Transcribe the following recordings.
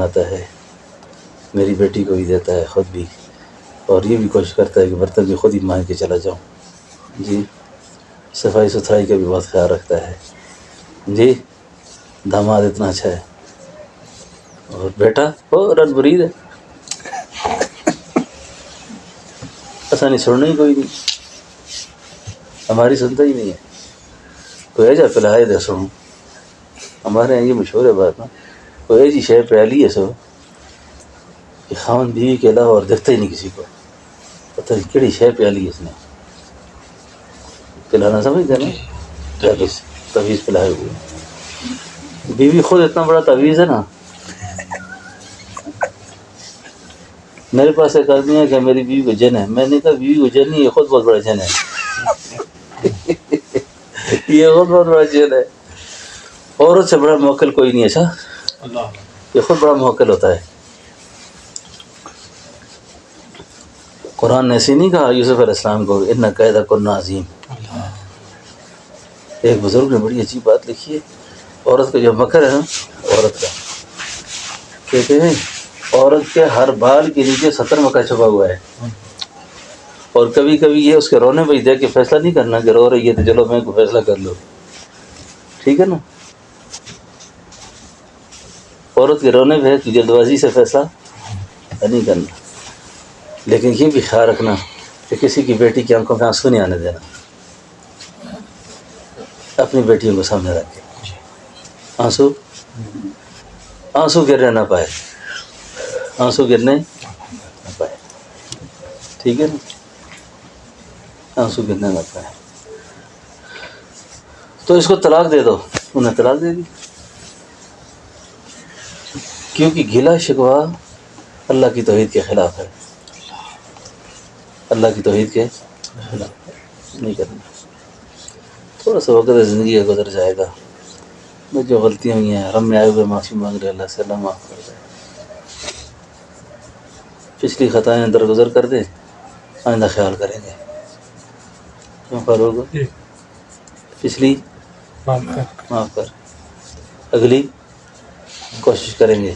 آتا ہے، میری بیٹی کو بھی دیتا ہے، خود بھی، اور یہ بھی کوشش کرتا ہے کہ برتن بھی خود ہی مانج کے چلا جاؤں جی۔ صفائی ستھرائی کا بھی بہت خیال رکھتا ہے جی۔ داماد اتنا اچھا ہے، اور بیٹا وہ رن برید ہے، آسانی چھوڑنا ہی کوئی نہیں، ہماری سنتا ہی نہیں ہے، کوئی ایجا پلائے دے سو، ہمارے یہاں یہ مشہور ہے بات نا، کوئی ایجی شے پیالی ہے سو کہ خاوند بیوی کے علاوہ اور دیکھتا ہی نہیں کسی کو، پتہ نہیں کیڑی شے پیالی ہے اس نے، پلانا سمجھتے نا، تعویذ پلائے ہوئے، بیوی خود اتنا بڑا تعویذ ہے نا۔ میرے پاس ایک آدمی ہے کہ میری بیوی کو جن ہے، میں نے کہا بیوی کو جن نہیں، یہ خود بہت بڑا جن ہے، یہ خود بہت بڑا جن ہے، عورت سے بڑا موکل کوئی نہیں ہے سا، یہ خود بڑا موکل ہوتا ہے۔ قرآن نے ایسے نہیں کہا یوسف علیہ السلام کو ان کیدکن عظیم۔ ایک بزرگ نے بڑی عجیب بات لکھی ہے، عورت کا جو مکر ہے نا، عورت کا کہتے ہیں عورت کے ہر بال کے نیچے 70 مکر چھپا ہوا ہے، اور کبھی کبھی یہ اس کے رونے پہ دیکھ کے فیصلہ نہیں کرنا کہ رو رہی ہے تو چلو میں کو فیصلہ کر لو، ٹھیک ہے نا، عورت کے رونے پہ تو جلد بازی سے فیصلہ نہیں کرنا، لیکن یہ بھی خیال رکھنا کہ کسی کی بیٹی کی آنکھوں میں آنسو نہیں آنے دینا، اپنی بیٹیوں کو سامنے رکھ کے آنسو گرنے نہ پائے، آنسو گرنے نہ پائے، ٹھیک ہے نا، آنسو گرنے نہ پائے۔ تو اس کو طلاق دے دو، انہیں طلاق دے دی، کیونکہ گلا شکوہ اللہ کی توحید کے خلاف ہے، اللہ کی توحید کے خلاف نہیں کرنا۔ تھوڑا سا وقت زندگی کا گزر جائے گا، جو غلطیاں ہوئی ہیں حرم میں آئے ہوئے معافی مانگ رہے، اللہ سے اللہ معاف کر دے، پچھلی خطائیں درگزر کر دیں، آئندہ خیال کریں گے، کیوں فاروق؟ پچھلی معاف کر، اگلی کوشش کریں گے،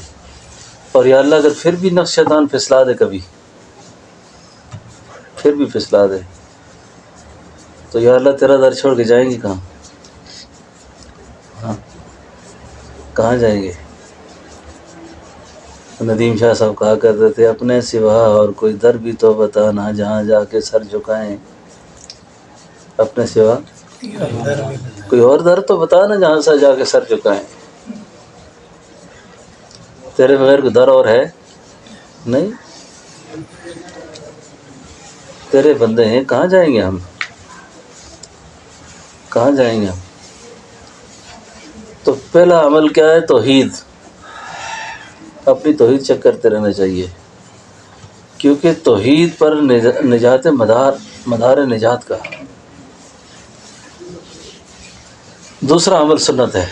اور یا اللہ اگر پھر بھی نفس شیطان پھسلا دے، کبھی پھر بھی پھسلا دے، تو یا اللہ تیرا در چھوڑ کے جائیں گے کہاں؟ ہاں کہاں جائیں گے؟ ندیم شاہ صاحب کہا کرتے تھے اپنے سوا اور کوئی در بھی تو بتانا جہاں جا کے سر جھکائیں، اپنے سوا کوئی اور در تو بتانا جہاں سے جا کے سر جھکائیں، تیرے بغیر کوئی در اور ہے نہیں، تیرے بندے ہیں، کہاں جائیں گے ہم، کہاں جائیں گے ہم؟ تو پہلا عمل کیا ہے؟ توحید، اپنی توحید چیک کرتے رہنا چاہیے، کیونکہ توحید پر نجات مدار نجات کا۔ دوسرا عمل سنت ہے،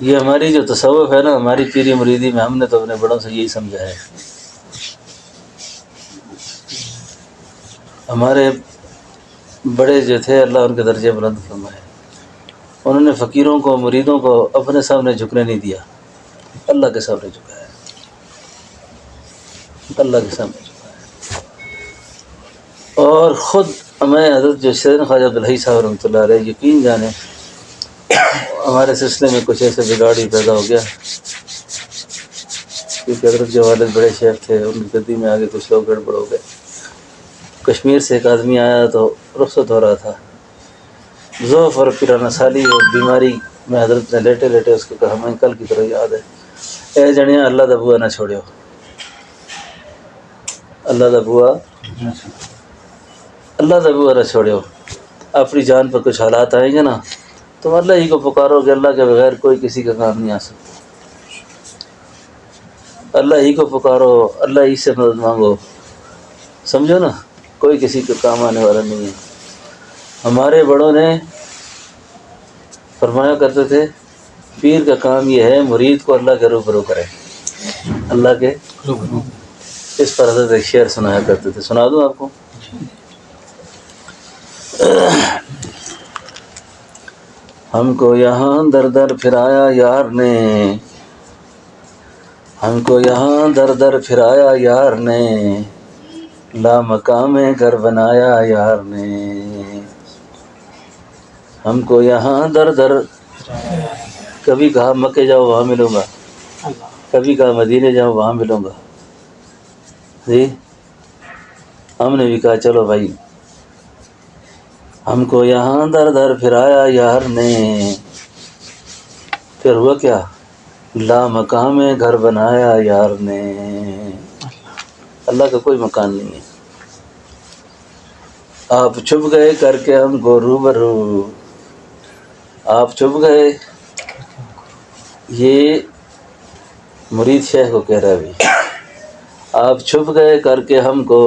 یہ ہماری جو تصوف ہے نا، ہماری پیری مریدی میں ہم نے تو اپنے بڑوں سے یہی سمجھا ہے، ہمارے بڑے جو تھے اللہ ان کے درجے بلند فرمائے، انہوں نے فقیروں کو مریدوں کو اپنے سامنے جھکنے نہیں دیا، اللہ کے سامنے جھکایا، اللہ کے سامنے جھکایا، اور خود میں حضرت جو سیدنا خواجہ عبدالحی صاحب رحمۃ اللہ علیہ، یقین جانے ہمارے سلسلے میں کچھ ایسے بگاڑی پیدا ہو گیا، کیونکہ حضرت کے والد بڑے شیخ تھے، ان کی گدی میں آگے کچھ لوگ گڑبڑ ہو گئے۔ کشمیر سے ایک آدمی آیا تو رخصت ہو رہا تھا، ضعف اور پرانا سالی اور بیماری میں حضرت نے لیٹے لیٹے اس کو کہا، میں کل کی طرح یاد ہے، اے جنیا اللہ دا بوا نہ چھوڑیو، اللہ دا بوا نہ چھوڑیو، اپنی جان پر کچھ حالات آئیں گے نا، تم اللہ ہی کو پکارو کہ اللہ کے بغیر کوئی کسی کا کام نہیں آ سکتا، اللہ ہی کو پکارو، اللہ ہی سے مدد مانگو، سمجھو نا، کوئی کسی کا کام آنے والا نہیں ہے۔ ہمارے بڑوں نے فرمایا کرتے تھے پیر کا کام یہ ہے مرید کو اللہ کے روبرو کرے، اللہ کے روبرو، اس پر حضرت ایک شعر سنایا کرتے تھے، سنا دوں آپ کو؟ ہم کو یہاں در در پھرایا یار نے، ہم کو یہاں در در پھرایا یار نے، لامقام گھر بنایا یار نے، ہم کو یہاں در در، کبھی کہا مکے جاؤ وہاں ملوں گا، کبھی کہا مدینے جاؤ وہاں ملوں گا، جی ہم نے بھی کہا چلو بھائی، ہم کو یہاں در در پھرایا یار نے، پھر ہوا کیا، لامقام گھر بنایا یار نے۔ اللہ کا کوئی مکان نہیں ہے۔ آپ چھپ گئے کر کے ہم کو روبرو، آپ چھپ گئے، یہ مرید شیخ کو کہہ رہا ہے ابھی، آپ چھپ گئے کر کے ہم کو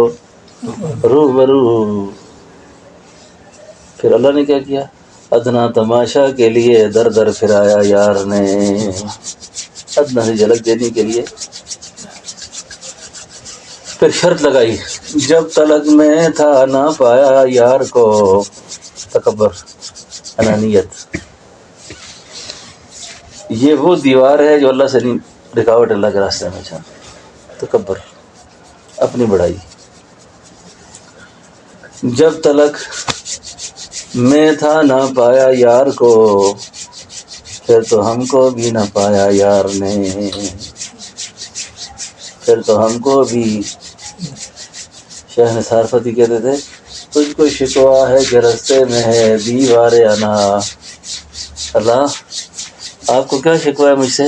روبرو، پھر اللہ نے کیا کیا، ادنا تماشا کے لیے در در پھرایا یار نے، ادنا سے جھلک دینے کے لیے پھر شرط لگائی، جب تلک میں تھا نہ پایا یار کو، تکبر، انانیت، یہ وہ دیوار ہے جو اللہ سے نہیں، رکاوٹ اللہ کے راستے میں چھا، تکبر، اپنی بڑائی، جب تلک میں تھا نہ پایا یار کو، پھر تو ہم کو بھی نہ پایا یار نے، پھر تو ہم کو بھی، شیخ نثار فتح کہتے تھے، تجھ کو شکوا ہے کہ رستے میں ہے دیوار انا، اللہ آپ کو کیا شکوا ہے مجھ سے،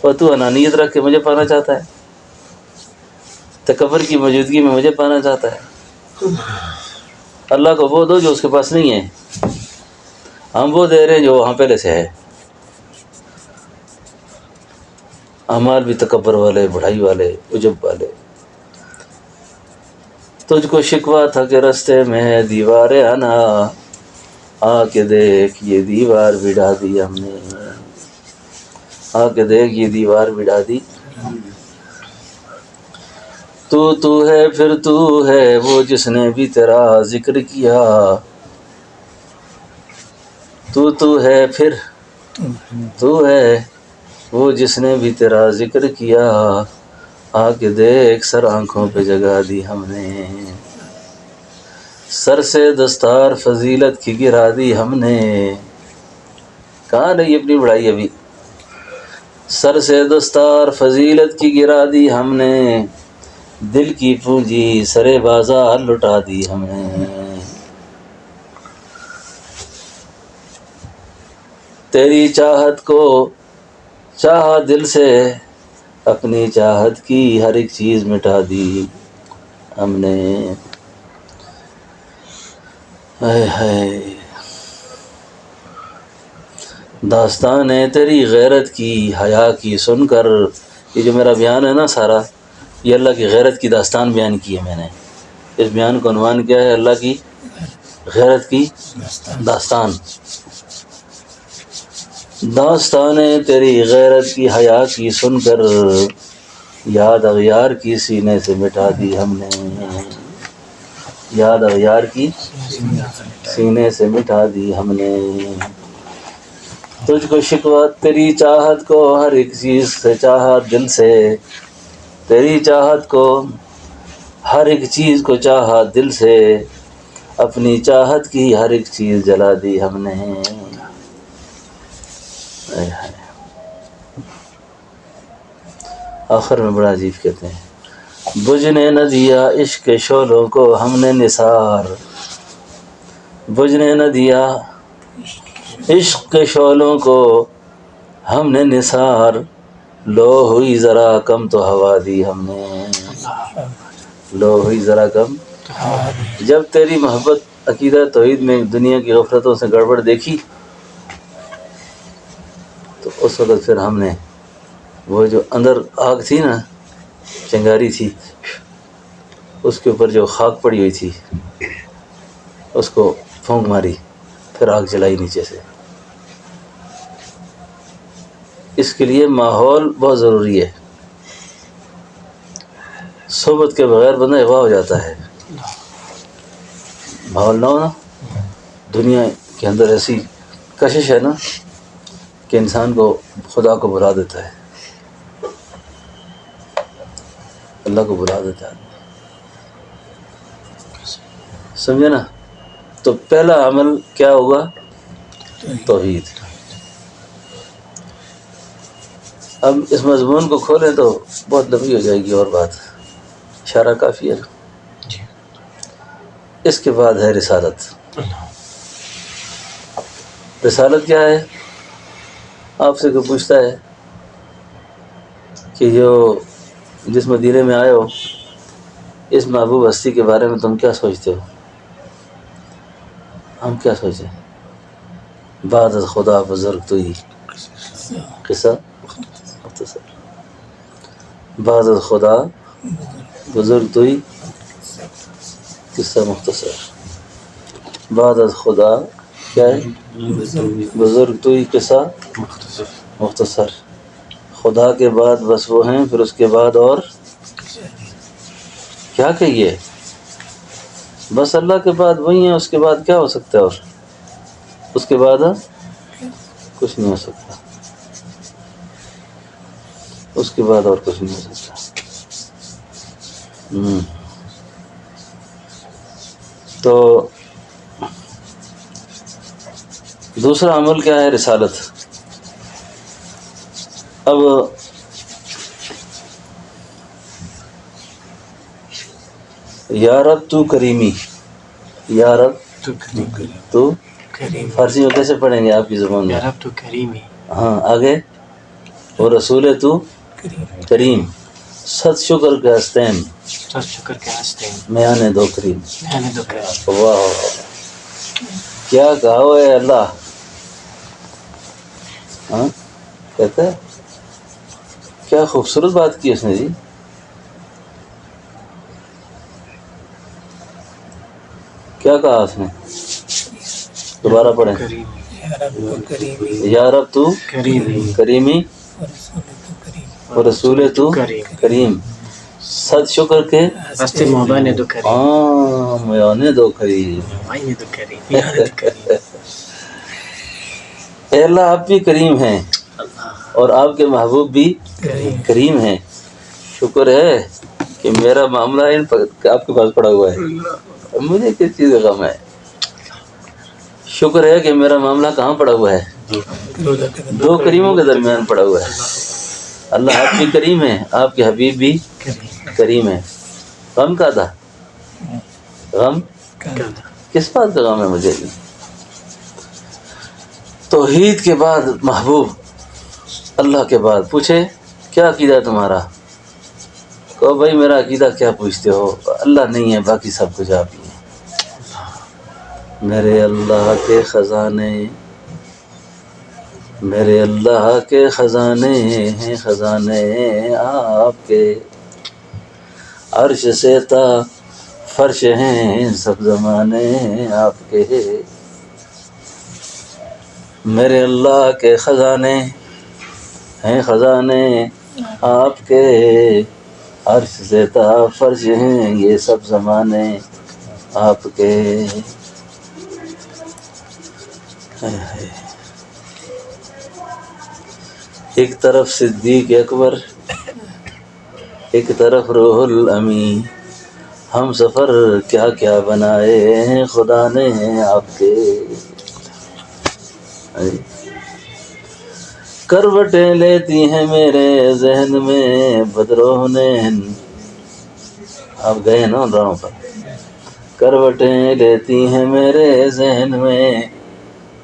اور تو انانیت رکھ کے مجھے پانا چاہتا ہے، تکبر کی موجودگی میں مجھے پانا چاہتا ہے۔ اللہ کو وہ دو جو اس کے پاس نہیں ہے، ہم وہ دے رہے ہیں جو وہاں پہلے سے ہے، اعمال بھی تکبر والے، بڑھائی والے، عجب والے۔ تجھ کو شکوا تھا کہ رستے میں ہے دیوار انا، آ کے دیکھ یہ دیوار بڑھا دی ہم نے، آ کے دیکھ یہ دیوار بڑھا دی، تو ہے پھر تو ہے وہ جس نے بھی تیرا ذکر کیا، تو ہے پھر تو ہے وہ جس نے بھی تیرا ذکر کیا، آ کے دیکھ سر آنکھوں پہ جگا دی ہم نے، سر سے دستار فضیلت کی گرا دی ہم نے، کہاں رہی اپنی بڑائی ابھی، سر سے دستار فضیلت کی گرا دی ہم نے، دل کی پونجی سرے بازار لٹا دی ہم نے، تیری چاہت کو چاہا دل سے، اپنی چاہت کی ہر ایک چیز مٹا دی ہم نے، ہائے ہائے، داستان ہے تیری غیرت کی حیا کی سن کر، یہ جو میرا بیان ہے نا سارا، یہ اللہ کی غیرت کی داستان بیان کی ہے میں نے، اس بیان کو عنوان کیا ہے اللہ کی غیرت کی داستان، داستان ہے تیری غیرت کی حیا کی سن کر، یاد اغیار کی سینے سے مٹا دی ہم نے، یاد اغیار کی سینے سے مٹا دی ہم نے، تجھ کو شکوہ تیری چاہت کو ہر ایک چیز سے چاہا دل سے، تیری چاہت کو ہر ایک چیز کو چاہا دل سے، اپنی چاہت کی ہر ایک چیز جلا دی ہم نے، آخر میں بڑا عجیب کہتے ہیں، بجھنے نہ دیا عشق کے شعلوں کو ہم نے نثار، بجھنے نہ دیا عشق کے شعلوں کو ہم نے نثار، لو ہوئی ذرا کم تو ہوا دی ہم نے، لو ہوئی ذرا کم، جب تیری محبت عقیدہ توحید میں دنیا کی غفلتوں سے گڑبڑ دیکھی تو اس وقت پھر ہم نے وہ جو اندر آگ تھی نا، چنگاری تھی، اس کے اوپر جو خاک پڑی ہوئی تھی اس کو پھونک ماری، پھر آگ جلائی نیچے سے۔ اس کے لیے ماحول بہت ضروری ہے، صحبت کے بغیر بندہ اغوا ہو جاتا ہے، ماحول نہ ہو نا، دنیا کے اندر ایسی کشش ہے نا کہ انسان کو خدا کو بھلا دیتا ہے۔ اللہ کو بلا دیتا ہے. سمجھے نا؟ تو پہلا عمل کیا ہوگا؟ توحید. اب اس مضمون کو کھولیں تو بہت لمبی ہو جائے گی اور بات، اشارہ کافی ہے. اس کے بعد ہے رسالت. رسالت کیا ہے؟ آپ سے کوئی پوچھتا ہے کہ جس مدینے میں آئے ہو اس محبوب ہستی کے بارے میں تم کیا سوچتے ہو؟ ہم کیا سوچیں؟ بعد از خدا بزرگ تو ہی قصہ مختصر. بعد از خدا بزرگ تو ہی قصہ مختصر. بعد از خدا کیا ہے؟ بزرگ تو ہی قصہ مختصر. خدا کے بعد بس وہ ہیں، پھر اس کے بعد اور کیا کہیے؟ بس اللہ کے بعد وہی ہیں، اس کے بعد کیا ہو سکتا ہے؟ اور اس کے بعد کچھ نہیں ہو سکتا. اس کے بعد اور کچھ نہیں ہو سکتا. تو دوسرا عمل کیا ہے؟ رسالت. اب یا رب تو کریمی، یا رب تو فارسی میں کیسے پڑھیں گے آپ کی زبان میں؟ یا رب تو کریمی. ہاں آگے، اور رسول تو کریم، صد شکر کے ہستین، صد شکر کے ہستین، میانے دو کریم. میانے دو کریم. واہ، کیا کہا ہے اللہ. ہاں کہتا ہے کیا خوبصورت بات کی اس نے جی. کیا کہا اس نے؟ دوبارہ پڑھیں. یا رب تو کریمی اور رسول تو کریم، صد شکر کے ہستے محبان دو کریم. ہاں میانے دو کریم. میانے دو کریم. میانے دو کریم. اے اللہ آپ بھی کریم ہیں اور آپ کے محبوب بھی کریم ہیں. شکر ہے کہ میرا معاملہ آپ کے پاس پڑا ہوا ہے، مجھے کس چیز کا غم ہے. شکر ہے کہ میرا معاملہ کہاں پڑا ہوا ہے؟ دو کریموں کے درمیان پڑا ہوا ہے. اللہ آپ بھی کریم ہیں، آپ کے حبیب بھی کریم ہیں. غم کا تھا؟ غم کس بات کا غم ہے مجھے؟ توحید کے بعد محبوب، اللہ کے بعد پوچھے کیا عقیدہ ہے تمہارا؟ کہو بھائی میرا عقیدہ کیا پوچھتے ہو، اللہ نہیں ہے، باقی سب کچھ آپ ہی ہیں. میرے اللہ کے خزانے، میرے اللہ کے خزانے ہیں، خزانے آپ کے، عرش سے تا فرش ہیں سب زمانے آپ کے. میرے اللہ کے خزانے ہیں، خزانے آپ کے، عرش سے تا فرش ہیں یہ سب زمانے آپ کے. ایک طرف صدیق اکبر، ایک طرف روح الامین، ہم سفر کیا کیا بنائے ہیں خدا نے آپ کے. کروٹیں لیتی ہیں میرے ذہن میں بدروہنین. آپ گئے نا ان راہوں پر. کروٹیں لیتی ہیں میرے ذہن میں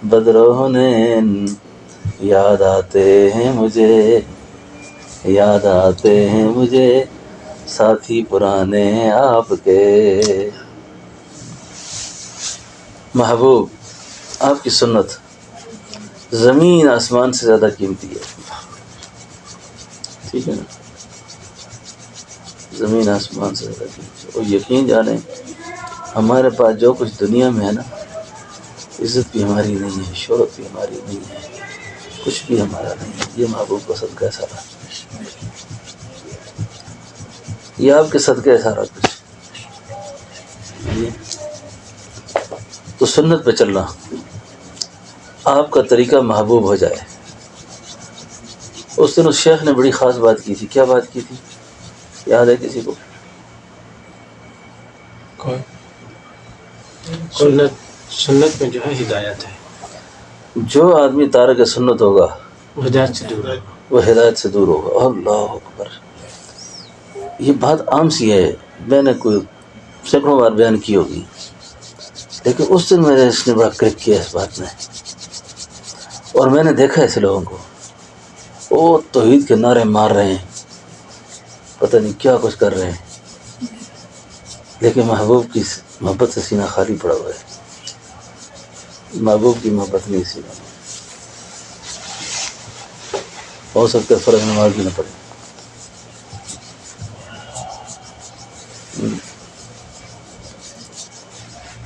بدروہنین، یاد آتے ہیں مجھے، یاد آتے ہیں مجھے ساتھی پرانے آپ کے. محبوب آپ کی سنت زمین آسمان سے زیادہ قیمتی ہے. ٹھیک ہے نا؟ زمین آسمان سے زیادہ قیمتی ہے. اور یقین جانیں ہمارے پاس جو کچھ دنیا میں ہے نا، عزت بھی ہماری نہیں ہے، شہرت بھی ہماری نہیں ہے، کچھ بھی ہمارا نہیں ہے. یہ محبوب کا صدقہ سارا، یہ آپ کے صدقہ سارا کچھ. تو سنت پہ چلنا، آپ کا طریقہ محبوب ہو جائے. اس دن اس شیخ نے بڑی خاص بات کی تھی. کیا بات کی تھی؟ یاد ہے کسی کو؟ کوئی سنت میں جو ہے ہدایت ہے، جو آدمی تارک سنت ہوگا وہ ہدایت سے دور ہے۔ وہ ہدایت سے دور ہوگا۔ اللہ اکبر، یہ بات عام سی ہے، میں نے کوئی سینکڑوں بار بیان کی ہوگی، لیکن اس دن میں نے اس نے بڑا کلک کیا اس بات میں، اور میں نے دیکھا ایسے لوگوں کو وہ توحید کے نعرے مار رہے ہیں، پتہ نہیں کیا کچھ کر رہے ہیں، لیکن محبوب کی محبت سے سینہ خالی پڑا ہوا ہے، محبوب کی محبت نہیں سینہ میں، ہو سکتا ہے فرض نماز بھی نہ پڑے۔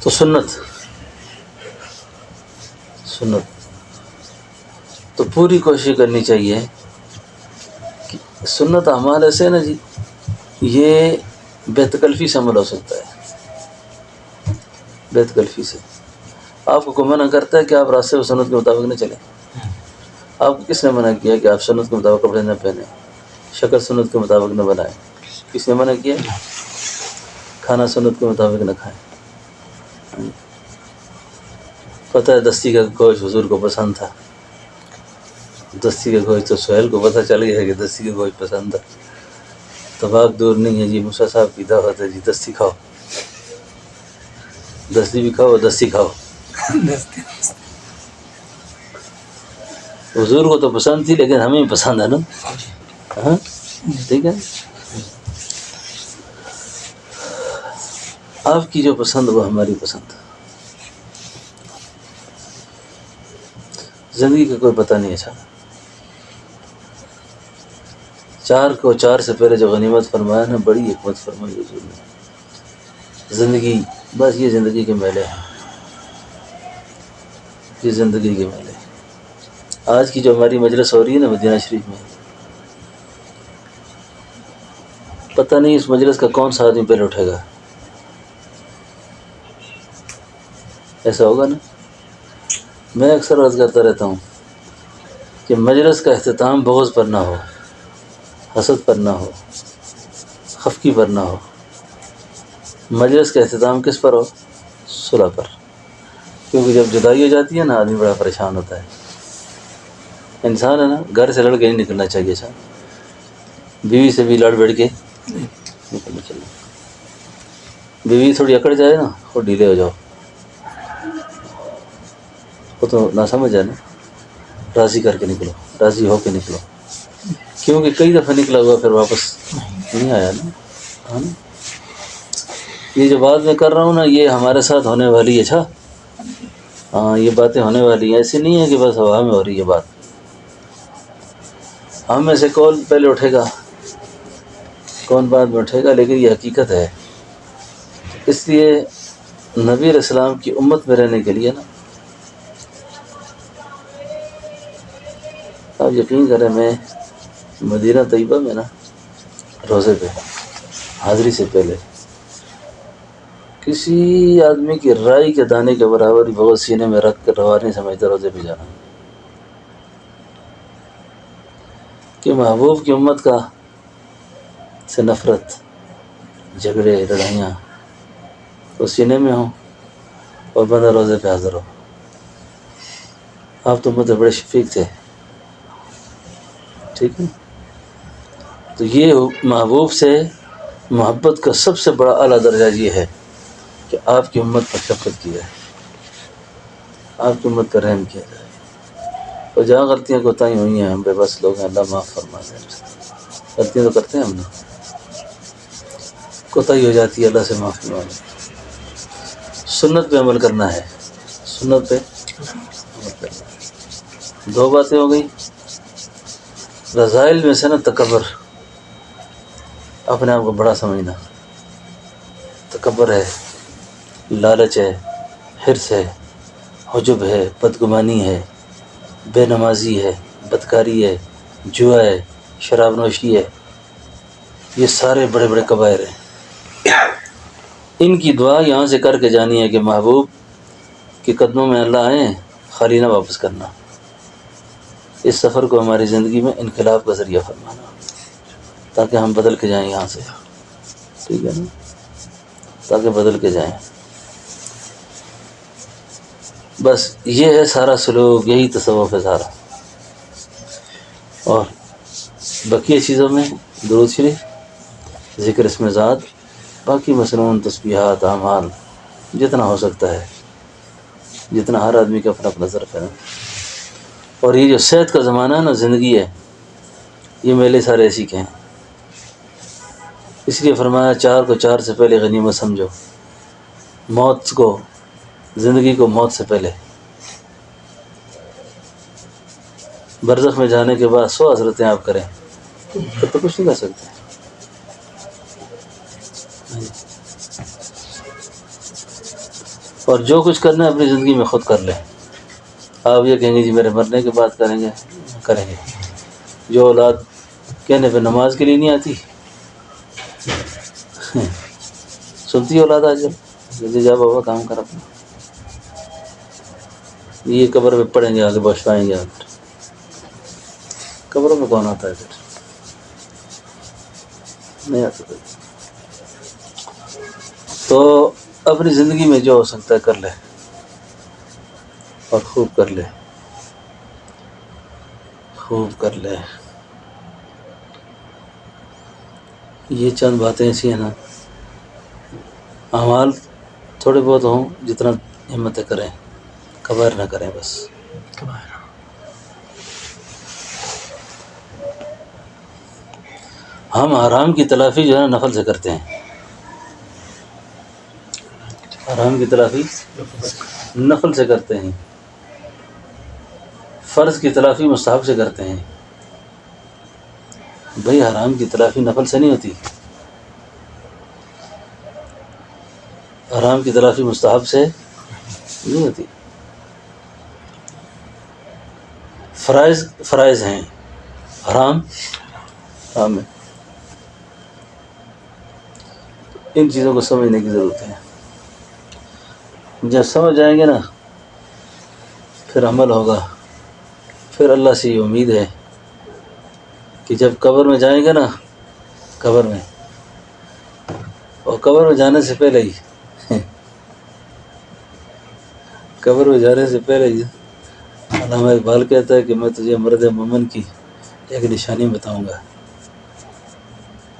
تو سنت تو پوری کوشش کرنی چاہیے کہ سنت اعمال ایسے نا جی، یہ بے تکلفی سے عمل ہو سکتا ہے، بے تکلفی سے۔ آپ کو منع کرتا ہے کہ آپ راستے و سنت کے مطابق نہ چلیں، آپ کو کس نے منع کیا کہ آپ سنت کے مطابق کپڑے نہ پہنیں، شکل سنت کے مطابق نہ بنائیں؟ کس نے منع کیا؟ کھانا سنت کے مطابق نہ کھائیں۔ پتہ ہے دستی کا گوشت حضور کو پسند تھا، دستی کا گوشت تو سہیل کو پتہ چل گیا کہ دستی کا گوشت پسند تھا، تو بات دور نہیں ہے جی، موسیٰ صاحب کی دعوت ہے جی، دستی کھاؤ، دستی بھی کھاؤ، دستی کھاؤ۔ حضور کو تو پسند تھی لیکن ہمیں پسند ہے نا، ہاں ٹھیک ہے، آپ کی جو پسند وہ ہماری پسند۔ زندگی کا کوئی پتہ نہیں اچھا، چار کو چار سے پہلے جو غنیمت فرمایا نا، بڑی حکمت فرمائی حضور نے۔ زندگی بس یہ زندگی کے میلے ہیں، یہ زندگی کے میلے۔ آج کی جو ہماری مجلس ہو رہی ہے نا مدینہ شریف میں، پتہ نہیں اس مجلس کا کون سا آدمی پہلے اٹھے گا، ایسا ہوگا نا؟ میں اکثر عرض کرتا رہتا ہوں کہ مجلس کا اختتام بغض پر نہ ہو، حسد پر نہ ہو، خفگی پر نہ ہو، مجلس کا اختتام کس پر ہو؟ صلح پر، کیونکہ جب جدائی ہو جاتی ہے نا آدمی بڑا پریشان ہوتا ہے، انسان ہے نا، گھر سے لڑ کے نہیں نکلنا چاہیے صاحب، بیوی سے بھی لڑ بیٹھ کے نکلنا چاہیے، بیوی تھوڑی اکڑ جائے نا اور ڈھیلے ہو جاؤ، وہ تو نہ سمجھ ہے نا، راضی کر کے نکلو، راضی ہو کے نکلو، کیونکہ کئی دفعہ نکلا ہوا پھر واپس نہیں آیا نا، ہاں نا؟ یہ جو بات میں کر رہا ہوں نا یہ ہمارے ساتھ ہونے والی ہے، اچھا ہاں یہ باتیں ہونے والی ہیں، ایسی نہیں ہے کہ بس ہوا میں ہو رہی ہے بات، ہم میں سے کون پہلے اٹھے گا، کون بعد میں اٹھے گا، لیکن یہ حقیقت ہے۔ اس لیے نبی علیہ السلام کی امت میں رہنے کے لیے نا، آپ یقین کریں میں مدینہ طیبہ میں نا روزے پہ حاضری سے پہلے کسی آدمی کی رائی کے دانے کے برابر ہی بغض سینے میں رکھ کر روا نہیں سمجھتا روزے پہ جانا، کہ محبوب کی امت کا سے نفرت، جھگڑے، لڑائیاں تو سینے میں ہوں اور بندہ روزے پہ حاضر ہو۔ آپ تو مجھے بڑے شفیق تھے، ٹھیک ہے، تو یہ محبوب سے محبت کا سب سے بڑا اعلیٰ درجہ یہ ہے کہ آپ کی امت پر شفقت کی جائے، آپ کی امت پر رحم کیا جائے، اور جہاں غلطیاں کوتاہی ہوئی ہیں ہم بے بس لوگ ہیں، اللہ معاف فرما دے، غلطیاں تو کرتے ہیں ہم لوگ، کوتاہی ہو جاتی ہے، اللہ سے معافی مانگے۔ سنت پہ عمل کرنا ہے، سنت پہ عمل کرنا ہے۔ دو باتیں ہو گئی، رذائل میں سے نا تکبر، اپنے آپ کو بڑا سمجھنا، تکبر ہے، لالچ ہے، حرص ہے، حجب ہے، بدگمانی ہے، بے نمازی ہے، بدکاری ہے، جوا ہے، شراب نوشی ہے، یہ سارے بڑے بڑے کبائر ہیں۔ ان کی دعا یہاں سے کر کے جانی ہے کہ محبوب کے قدموں میں اللہ آئیں، خالی نہ واپس کرنا، اس سفر کو ہماری زندگی میں انقلاب کا ذریعہ فرمانا۔ تاکہ ہم بدل کے جائیں یہاں سے، ٹھیک ہے نا، تاکہ بدل کے جائیں. بس یہ ہے سارا سلوک، یہی تصوف ہے سارا. اور بقیہ چیزوں میں درود شریف، ذکر اسم ذات، باقی مسنون تسبیحات اعمال جتنا ہو سکتا ہے، جتنا ہر آدمی کا اپنا اپنا ظرف ہے نا. اور یہ جو صحت کا زمانہ ہے نا، زندگی ہے، یہ میلے سارے ایسی کے ہیں. اس لیے فرمایا 4 کو 4 سے پہلے غنیمت سمجھو، موت کو، زندگی کو موت سے پہلے. برزخ میں جانے کے بعد 100 حسرتیں آپ کریں تو کچھ نہیں کر سکتے. اور جو کچھ کرنا ہے اپنی زندگی میں خود کر لیں. آپ یہ کہیں گے جی میرے مرنے کے بعد کریں گے. جو اولاد کہنے پہ نماز کے لیے نہیں آتی، سنتی ہے اولاد آج کل، جا بابا کام کر اپنا، یہ قبر میں پڑیں گے آگے بخشوائیں گے. آگے قبروں میں کون آتا ہے؟ پھر نہیں آتا. تو اپنی زندگی میں جو ہو سکتا ہے کر لے، اور خوب کر لے، خوب کر لے. یہ چند باتیں ایسی ہیں نا، اعمال تھوڑے بہت ہوں جتنا ہمتیں کریں، کبائر نہ کریں. بس ہم حرام کی تلافی جو ہے نا نفل سے کرتے ہیں. حرام کی تلافی نفل سے کرتے ہیں، فرض کی تلافی مستحب سے کرتے ہیں. بھئی حرام کی تلافی نفل سے نہیں ہوتی، حرام کی تلافی مستحب سے نہیں ہوتی. فرائض ہیں، حرام حرام ہے. ان چیزوں کو سمجھنے کی ضرورت ہے. جب سمجھ جائیں گے نا پھر عمل ہوگا. پھر اللہ سے یہ امید ہے کہ جب قبر میں جائیں گے نا، قبر میں، اور قبر میں جانے سے پہلے ہی قبر میں جانے سے پہلے ہی علامہ اقبال کہتا ہے کہ میں تجھے مرد مومن کی ایک نشانی بتاؤں گا.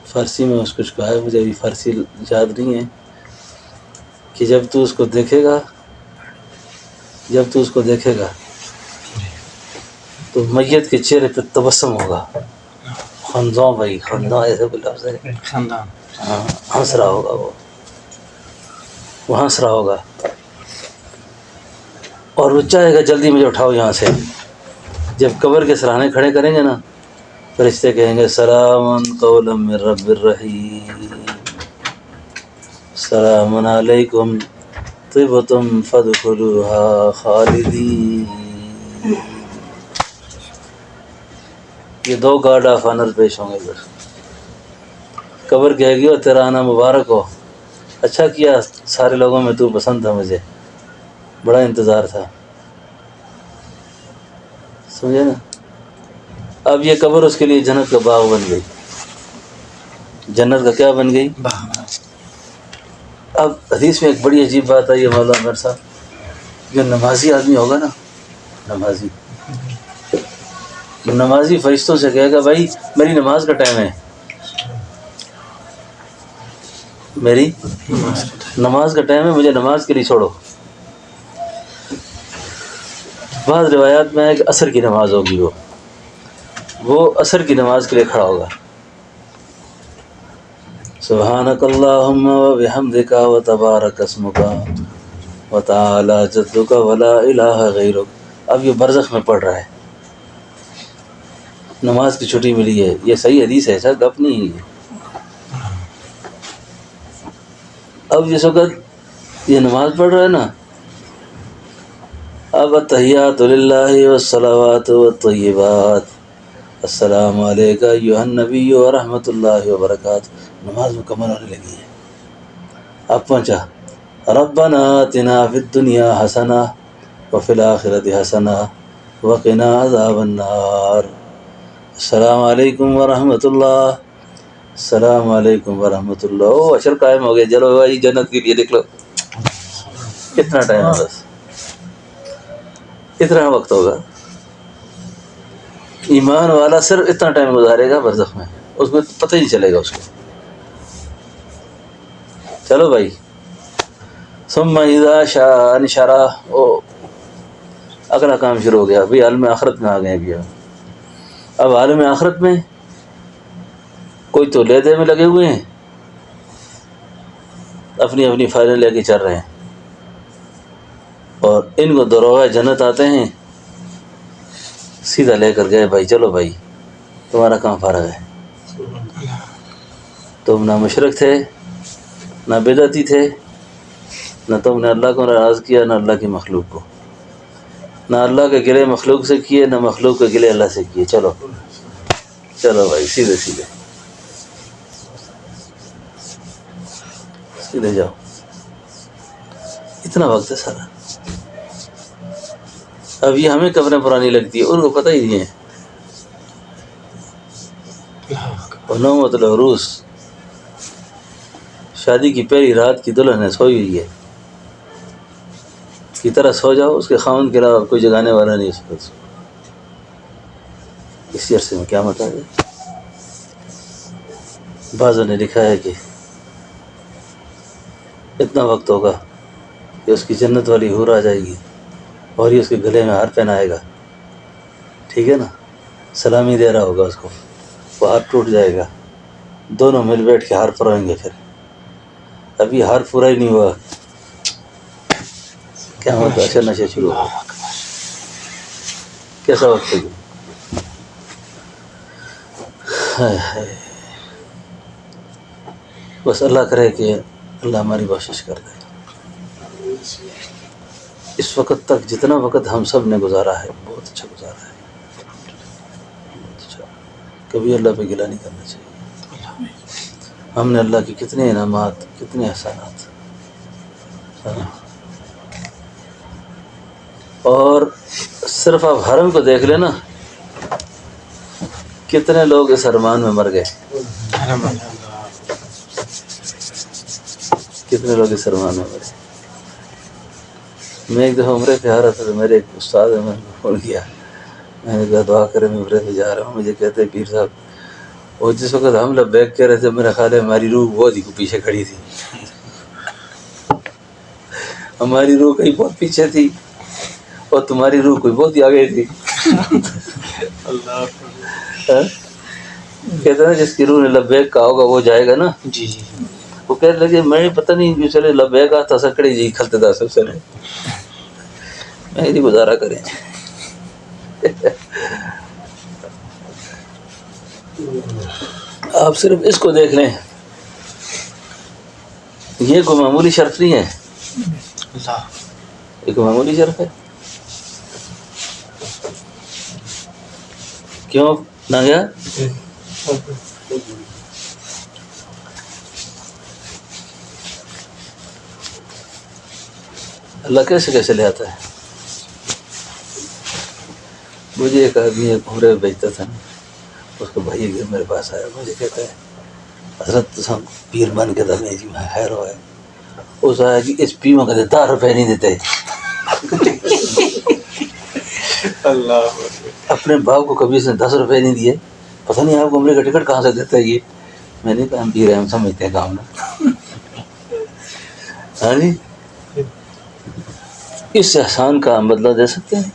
فارسی میں اس کچھ کہا ہے، مجھے ابھی فارسی یاد نہیں ہے، کہ جب تو اس کو دیکھے گا تو میت کے چہرے پہ تبسم ہوگا. خندوں بھائی، خندوں ایسے کوئی لفظ ہے، ہاں، ہنس رہا ہوگا، وہ ہنس رہا ہوگا، اور وہ چاہے گا جلدی مجھے اٹھاؤ یہاں سے. جب قبر کے سرانے کھڑے کریں گے نا، فرشتے کہیں گے سلام قولا من رب الرحیم، سلام علیکم طبتم فادخلوها خالدین. یہ 2 گارڈ آف آنر پیش ہوں گے. پھر قبر کہے گی اور تیرا آنا مبارک ہو، اچھا کیا سارے لوگوں میں تو پسند تھا، مجھے بڑا انتظار تھا. سمجھے نا؟ اب یہ قبر اس کے لیے جنت کا باغ بن گئی. جنت کا کیا بن گئی؟ اب حدیث میں ایک بڑی عجیب بات آئی ہے مولانا عمر صاحب، جو نمازی آدمی ہوگا نا، نمازی فرشتوں سے کہے گا بھائی میری نماز کا ٹائم ہے، میری نماز کا ٹائم ہے، مجھے نماز کے لیے چھوڑو. بعض روایات میں ہے کہ عصر کی نماز ہوگی، وہ عصر کی نماز کے لیے کھڑا ہوگا. سبحانک اللہم وبحمدک وتبارک اسمک وتعالی جدک ولا الہ غیرک. اب یہ برزخ میں پڑھ رہا ہے، نماز کی چھٹی ملی ہے. یہ صحیح حدیث ہے، ایسا گپ نہیں ہے. اب جس وقت یہ نماز پڑھ رہا ہے نا، اب التحیات للہ والصلوات والطیبات السلام علیکہ ایھا النبی ورحمۃ اللہ وبرکاتہ. نماز مکمل ہونے لگی ہے. اب پہنچا ربنا آتنا فی الدنیا حسنہ وفی الآخرۃ حسنہ وقنا عذاب النار. السلام علیکم ورحمۃ اللہ السلام علیکم ورحمۃ اللہ. او اشر قائم ہو گیا. چلو بھائی جنت کے لیے نکلو. کتنا ٹائم ہے؟ بس اتنا وقت ہوگا. ایمان والا صرف اتنا ٹائم گزارے گا برزخ میں, اس کو پتہ ہی نہیں چلے گا اس کو. چلو بھائی. ثم اذا شاء انشرہ. اگلا کام شروع ہو گیا. ابھی عالم آخرت میں آ گئے. ابھی اب عالم آخرت میں کوئی تو لیدے میں لگے ہوئے ہیں, اپنی اپنی فائلیں لے کے چل رہے ہیں, اور ان کو دروغہ جنت آتے ہیں, سیدھا لے کر گئے بھائی چلو بھائی تمہارا کام فارغ ہے. تم نہ مشرک تھے, نہ بدعتی تھے, نہ تم نے اللہ کو ناراض کیا, نہ اللہ کی مخلوق کو, نہ اللہ کے گلے مخلوق سے کیے, نہ مخلوق کے گلے اللہ سے کیے. چلو چلو بھائی سیدھے سیدھے سیدھے جاؤ. اتنا وقت ہے سارا. اب یہ ہمیں قبریں پرانی لگتی ہے, ان کو پتہ ہی نہیں ہے. نومۃ العروس, شادی کی پہلی رات کی دلہن ہے, سوئی ہوئی ہے کی طرح سو جاؤ, اس کے خاوند کے علاوہ کوئی جگانے والا نہیں اس کو. اسی عرصے میں قیامت آ جائے. بعضوں نے لکھا ہے کہ اتنا وقت ہوگا کہ اس کی جنت والی حور آ جائے گی اور یہ اس کے گلے میں ہار پہنائے گا, ٹھیک ہے نا, سلامی دے رہا ہوگا اس کو, وہ ہار ٹوٹ جائے گا, دونوں مل بیٹھ کے ہار پروئیں گے. پھر ابھی ہار پورا ہی نہیں ہوا, کیا ہوتا ہے نشے شروع ہو. کیسا وقت ہے. بس اللہ کرے کہ اللہ ہماری بخشش کر دے. اس وقت تک جتنا وقت ہم سب نے گزارا ہے بہت اچھا گزارا ہے, بہت اچھا. کبھی اللہ پہ گلہ نہیں کرنا چاہیے. ہم نے اللہ کی کتنے انعامات, کتنے احسانات. اور صرف آپ حرم کو دیکھ لیں نا, کتنے لوگ اس ارمان میں مر گئے, کتنے لوگ اس ارمان میں مرے. میں ایک دفعہ عمرے پہ آ رہا تھا تو میرے ایک استاد نے میں نے فون کیا, میں نے کہا دعا کریں میں عمرے پہ جا رہا ہوں. مجھے کہتے ہیں پیر صاحب, اور جس وقت ہم لبیک کہہ رہے تھے میرا خیال ہے ہماری روح بہت ہی پیچھے کھڑی تھی. ہماری روح کہیں بہت پیچھے تھی اور تمہاری روح کوئی بہت ہی آگے تھی. کہتے ہیں جس کی روح نے لبیک کہا ہوگا وہ جائے گا نا. جی جی وہ کہنے لگے میں پتہ نہیں چلے لبیک آتا سکڑی جی کھلتے تھا سب سے میں نہیں گزارا کریں. آپ صرف اس کو دیکھ لیں, یہ کوئی معمولی شرف نہیں ہے, یہ کوئی معمولی شرف ہے. کیوں نہ گیا؟ اللہ کیسے کیسے لے آتا ہے. مجھے ایک آدمی ایک عمرے بیچتا تھا, اس کو بھائی میرے پاس آیا, مجھے کہتا ہے حضرت ہم پیر بن کے دھنے جی میں خیر ہوا ہے. اس آیا جی اس پیموں کا 10 روپے نہیں دیتے. اللہ اپنے باپ کو کبھی اس نے 10 روپے نہیں دیے. پتہ نہیں آپ کو عمرے کا ٹکٹ کہاں سے دیتا ہے یہ. میں نے کہا ہم پیر ہیں, ہم سمجھتے ہیں کام نا. ہاں جی, اس احسان کا ہم بدلہ دے سکتے ہیں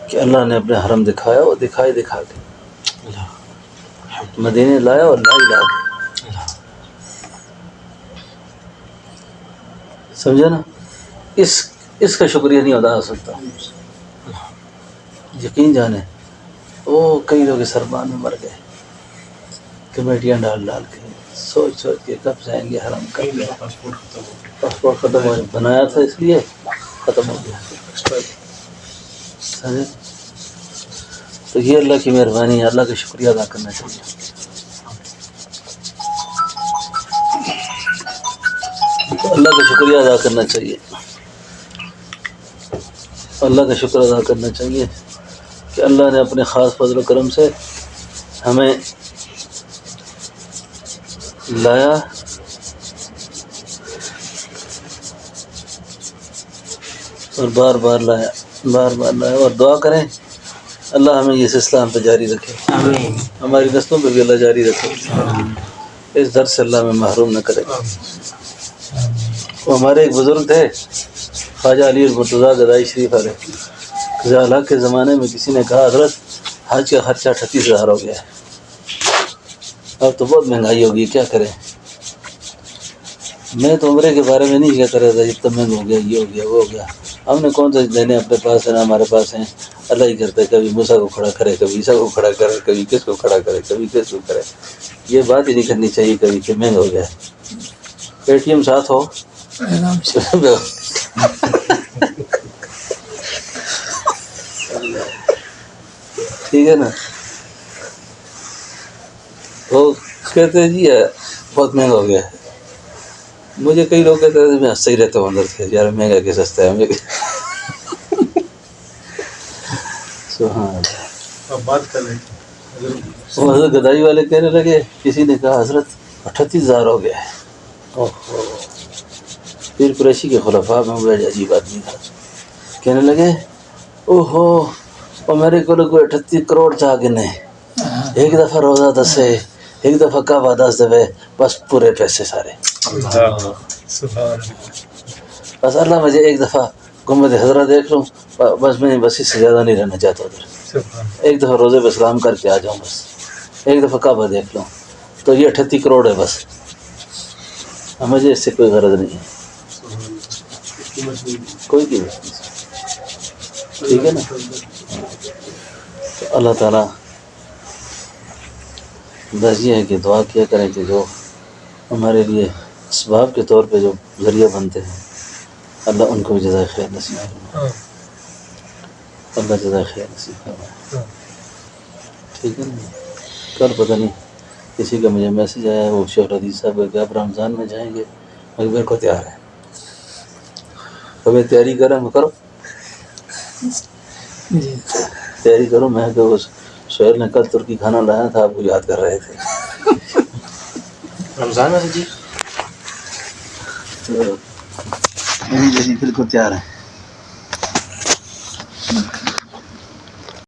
کہ اللہ نے اپنے حرم دکھایا اور دکھا کے مدینے لایا اور لا کے. سمجھا نا, اس کا شکریہ نہیں ادا ہو سکتا. یقین جانے وہ کئی لوگ اس ارمان میں مر گئے, کمیٹیاں ڈال کے سوچ کے کب جائیں گے حرم, کب پاسپورٹ ختم ہو بنایا تھا اس لیے ختم ہو گیا. تو یہ اللہ کی مہربانی ہے, اللہ کا شکریہ ادا کرنا چاہیے. اللہ کا شکریہ ادا کرنا چاہیے, اللہ کا شکر ادا کرنا چاہیے کہ اللہ نے اپنے خاص فضل و کرم سے ہمیں لایا اور بار بار لایا اور دعا کریں اللہ ہمیں یہ سلسلہ ہم پہ جاری رکھے، آمین ہماری نسلوں پہ بھی اللہ جاری رکھے، اس در سے اللہ ہمیں محروم نہ کرے۔ وہ ہمارے ایک بزرگ تھے خواجہ علی المرتضیٰ گدائی شریف علیہ، قضاء الحق کے زمانے میں کسی نے کہا حضرت حج کا خرچہ 38,000 ہو گیا ہے، اب تو بہت مہنگائی ہوگی، کیا کریں؟ میں تو عمرے کے بارے میں نہیں کہتا رہتا اتنا مہنگا ہو گیا، یہ ہو گیا وہ ہو گیا، ہم نے کون سے دینے اپنے پاس ہیں نہ ہمارے پاس ہیں، اللہ ہی کرتا ہے، کبھی موسیٰ کو کھڑا کرے، کبھی عیسیٰ کو کھڑا کرے، کبھی کس کو کھڑا کرے، کبھی کس کو کرے۔ یہ بات ہی نہیں کرنی چاہیے کبھی کہ مہنگا ہو گیا ہے۔ اے ٹی ایم ساتھ ہو ٹھیک ہے نا، وہ کہتے ہیں جی بہت مہنگا ہو گیا ہے۔ مجھے کئی لوگ کہتے ہیں میں ہنستا ہی رہتا ہوں اندر سے، یار مہنگا کہ سستا ہے ہمیں۔ سبحان اللہ۔ اب بات کر لیں وہ حضرت گدائی والے کہنے لگے، کسی نے کہا حضرت 38,000 ہو گیا ہے۔ پھر قریشی کے خلفاء میں بڑا عجیب آدمی تھا، کہنے لگے اوہو اور میرے کو کوئی 38 کروڑ چاہ گنے، ایک دفعہ روزہ دسے، ایک دفعہ کعبہ 10 دفعہ، بس پورے پیسے سارے، بس اللہ مجھے ایک دفعہ گنبد خضرا دیکھ لوں، بس میں بس اس سے زیادہ نہیں رہنا چاہتا ادھر، ایک دفعہ روزے پہ سلام کر کے آ جاؤں، بس ایک دفعہ کعبہ دیکھ لوں، تو یہ 38 کروڑ ہے بس، مجھے اس سے کوئی غرض نہیں ہے، کوئی قیمت نہیں، ٹھیک ہے نا۔ تو اللہ تعالیٰ بس یہ ہے کہ دعا کیا کریں کہ جو ہمارے لیے اسباب کے طور پہ جو ذریعہ بنتے ہیں اللہ ان کو بھی جزائے خیر نصیب فرمائے، اللہ جزائے خیر نصیب فرمائے، ٹھیک ہے نا۔ کل پتہ نہیں کسی کا مجھے میسج آیا، وہ شیخ حدیث صاحب کہ آپ رمضان میں جائیں گے، میرے کو تیار ہے، کبھی تیاری کریں کرو، تیاری کرو۔ میں کہ وہ شہر نے کل ترکی کھانا لایا تھا، آپ کو یاد کر رہے تھے رمضان میں سے جی تو بالکل تیار ہیں۔